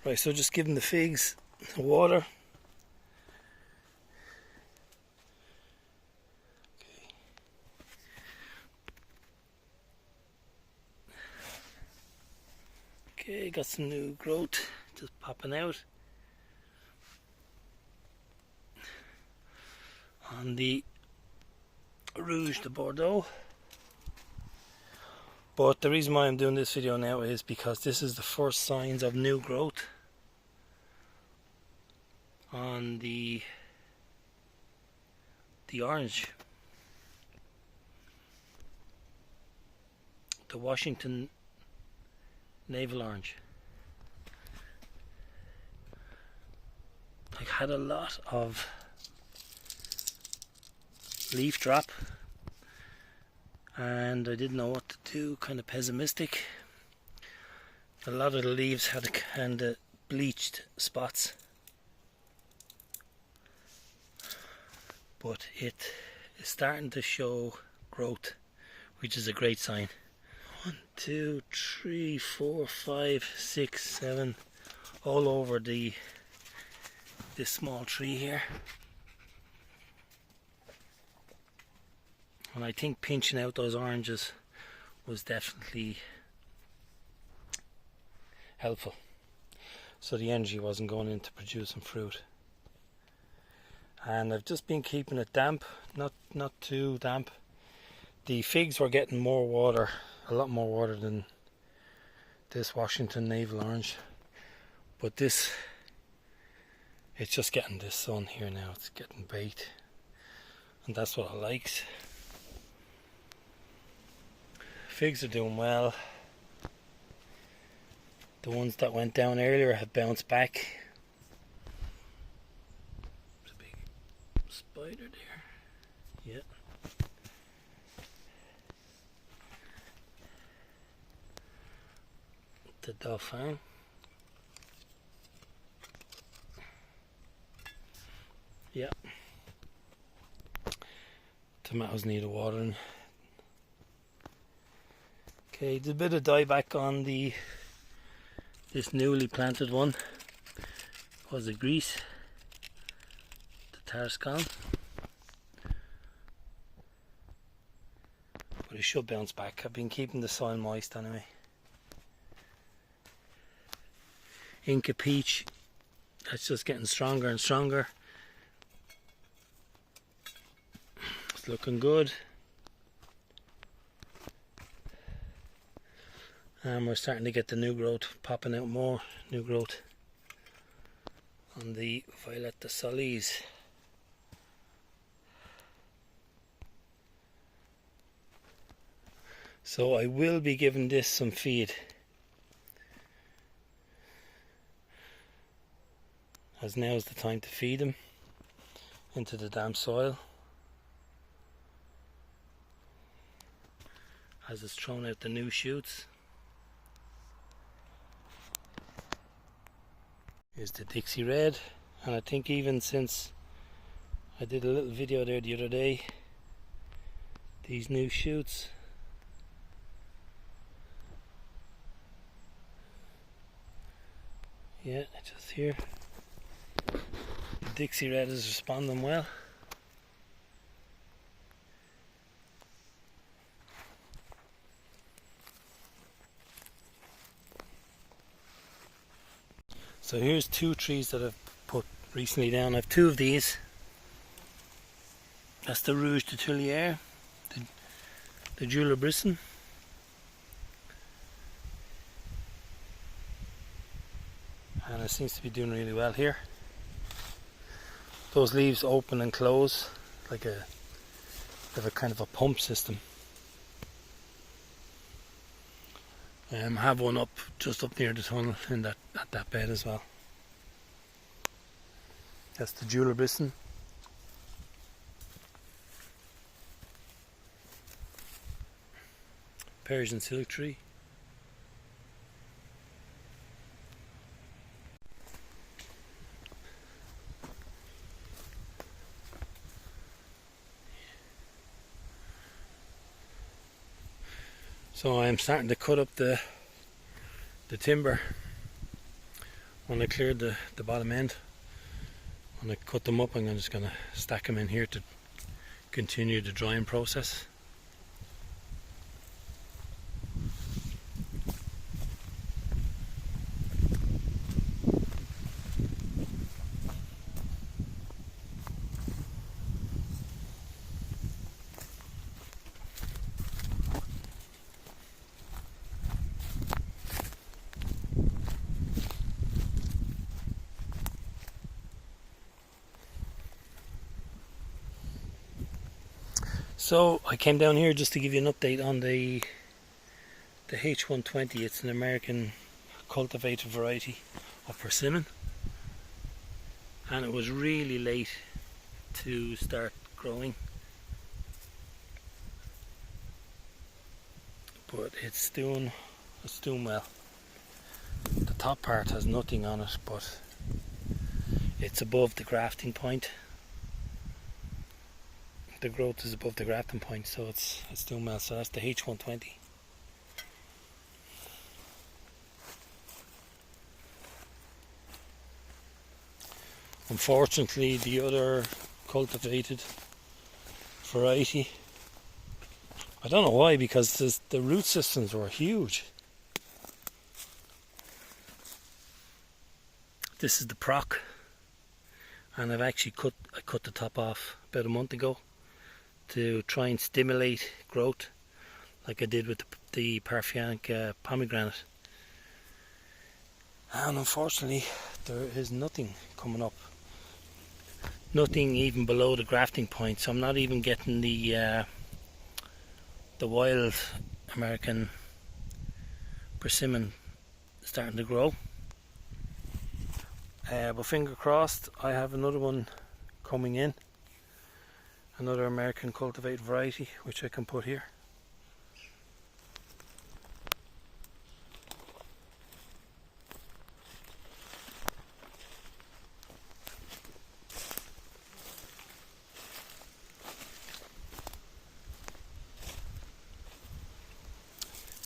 Right, so just giving the figs water. Okay, got some new growth just popping out on the Rouge de Bordeaux. But the reason why I'm doing this video now is because this is the first signs of new growth on the orange, the Washington Naval Orange. I had a lot of leaf drop and I didn't know what to do, kind of pessimistic. A lot of the leaves had kind of bleached spots, but it is starting to show growth, which is a great sign. 1, 2, 3, 4, 5, 6, 7, all over this small tree here. And I think pinching out those oranges was definitely helpful, so the energy wasn't going into producing fruit. And I've just been keeping it damp, not too damp. The figs were getting more water, a lot more water than this Washington Naval Orange, but this, it's just getting this sun here now, it's getting baked, and that's what I liked. Figs are doing well. The ones that went down earlier have bounced back. There's a big spider there. Yeah. The Dauphin. Yeah. Tomatoes need a watering. Okay, there's a bit of dieback on this newly planted one. Was it grease? The tar's gone. But it should bounce back. I've been keeping the soil moist anyway. Inca peach, that's just getting stronger and stronger. It's looking good. And we're starting to get the new growth popping out more, new growth on the Violet de Solis. So I will be giving this some feed, as now is the time to feed them into the damp soil, as it's thrown out the new shoots. Is the Dixie Red, and I think even since I did a little video there the other day, these new shoots, yeah, just here, the Dixie Red is responding well. So here's 2 trees that I've put recently down. I have 2 of these. That's the Rouge de Tullier, the Jeweler Brisson. And it seems to be doing really well here. Those leaves open and close like they have a kind of a pump system. I have one up just up near the tunnel in at that bed as well. That's the Jeweler Brisson. Persian silk tree. So I'm starting to cut up the timber when I cleared the bottom end, when I cut them up, I'm just going to stack them in here to continue the drying process. So I came down here just to give you an update on the H120. It's an American cultivated variety of persimmon, and it was really late to start growing, but it's doing well. The top part has nothing on it, but it's above the grafting point. The growth is above the grafting point, so it's doing well. So that's the H120. Unfortunately, the other cultivated variety, I don't know why, because the root systems were huge. This is the proc, and I've actually cut the top off about a month ago to try and stimulate growth, like I did with the Persian pomegranate. And unfortunately, there is nothing coming up. Nothing even below the grafting point, so I'm not even getting the wild American persimmon starting to grow. But finger crossed, I have another one coming in, another American cultivated variety which I can put here.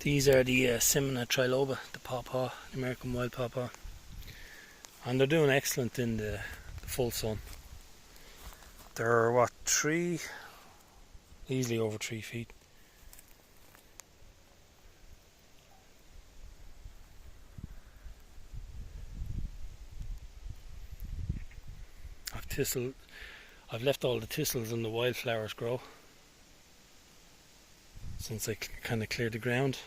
These are the Simona triloba, the pawpaw, the American wild pawpaw, and they're doing excellent in the full sun. They're what, easily over 3 feet. I've left all the thistles and the wildflowers grow since I kind of cleared the ground.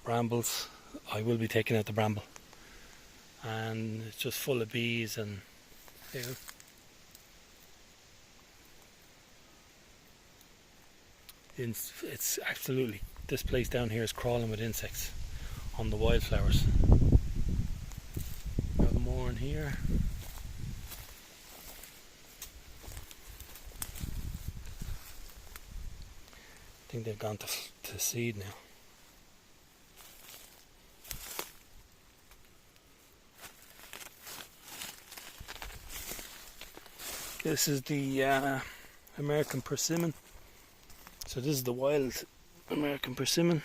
Brambles, I will be taking out the bramble, and it's just full of bees and it's absolutely, this place down here is crawling with insects on the wildflowers. Got more in here. I think they've gone to seed now. This is the American persimmon. So this is the wild American persimmon.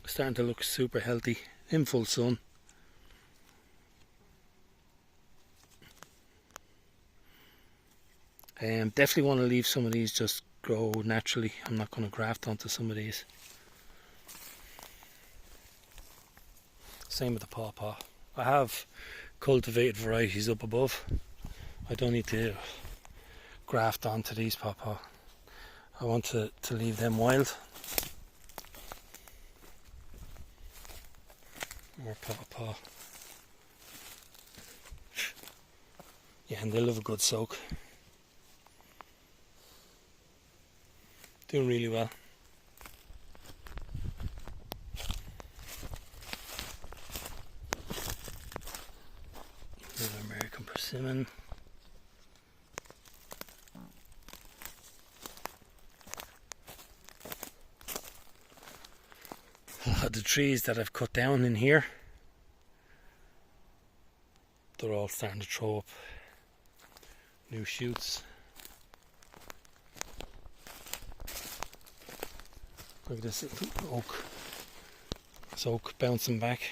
Starting to look super healthy in full sun. Definitely want to leave some of these just grow naturally. I'm not going to graft onto some of these. Same with the pawpaw. I have cultivated varieties up above. I don't need to graft onto these pawpaw. I want to leave them wild. More pawpaw. Yeah, and they love a good soak. Doing really well. Another American persimmon. A lot of the trees that I've cut down in here, they're all starting to throw up new shoots. Look at this oak, So bouncing back.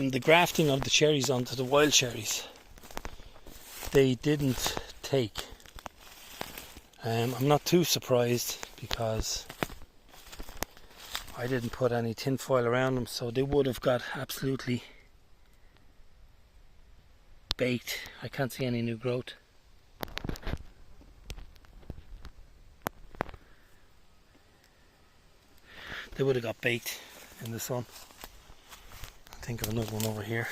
The grafting of the cherries onto the wild cherries, they didn't take. I'm not too surprised because I didn't put any tin foil around them, so they would have got absolutely baked. I can't see any new growth. They would have got baked in the sun. Think of another one over here.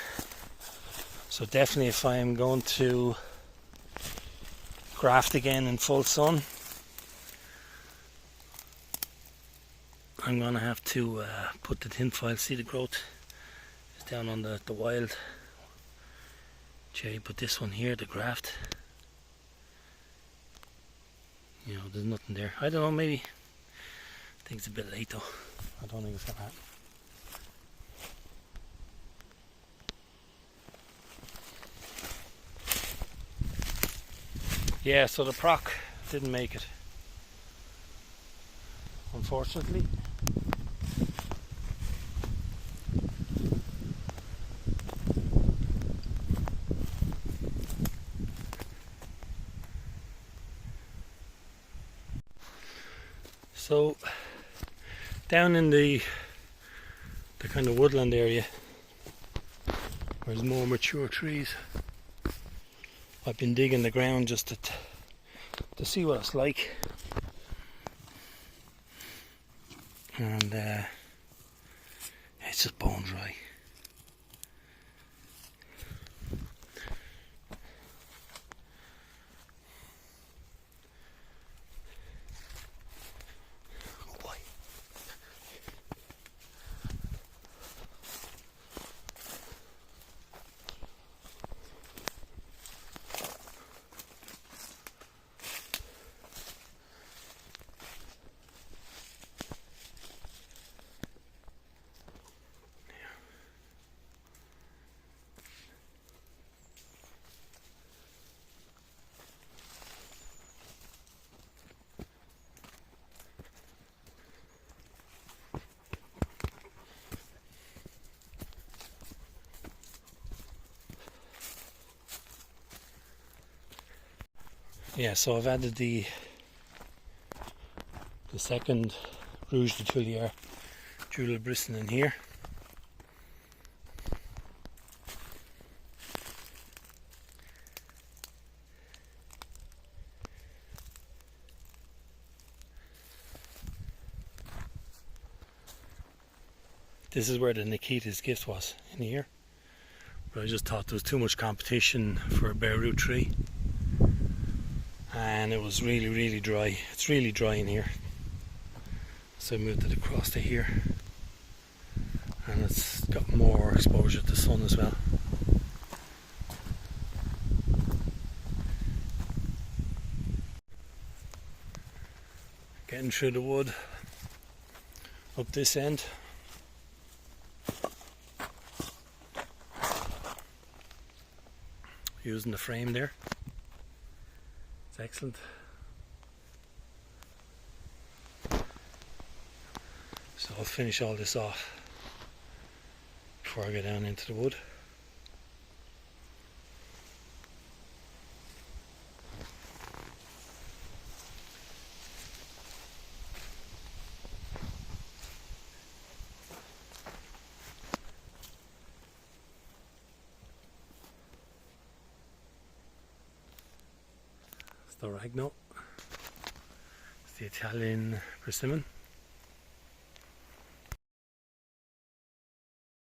So definitely, if I am going to graft again in full sun, I'm going to have to put the tin foil. See, the growth is down on the wild cherry, but this one here, the graft, you know, there's nothing there. I don't know, maybe I think it's a bit late though. I don't think it's going to happen. Yeah, so the proc didn't make it, unfortunately. So down in the kind of woodland area where there's more mature trees, I've been digging the ground just to see what it's like, and it's just bone dry. Yeah, so I've added the second Rouge de Tuileries Julep Brisson in here. This is where the Nikita's gift was, in here. But I just thought there was too much competition for a bare root tree. And it was really, really dry. It's really dry in here. So I moved it across to here. And it's got more exposure to the sun as well. Getting through the wood up this end. Using the frame there. It's excellent. So I'll finish all this off before I go down into the wood. It's the Ragno. It's the Italian Persimmon.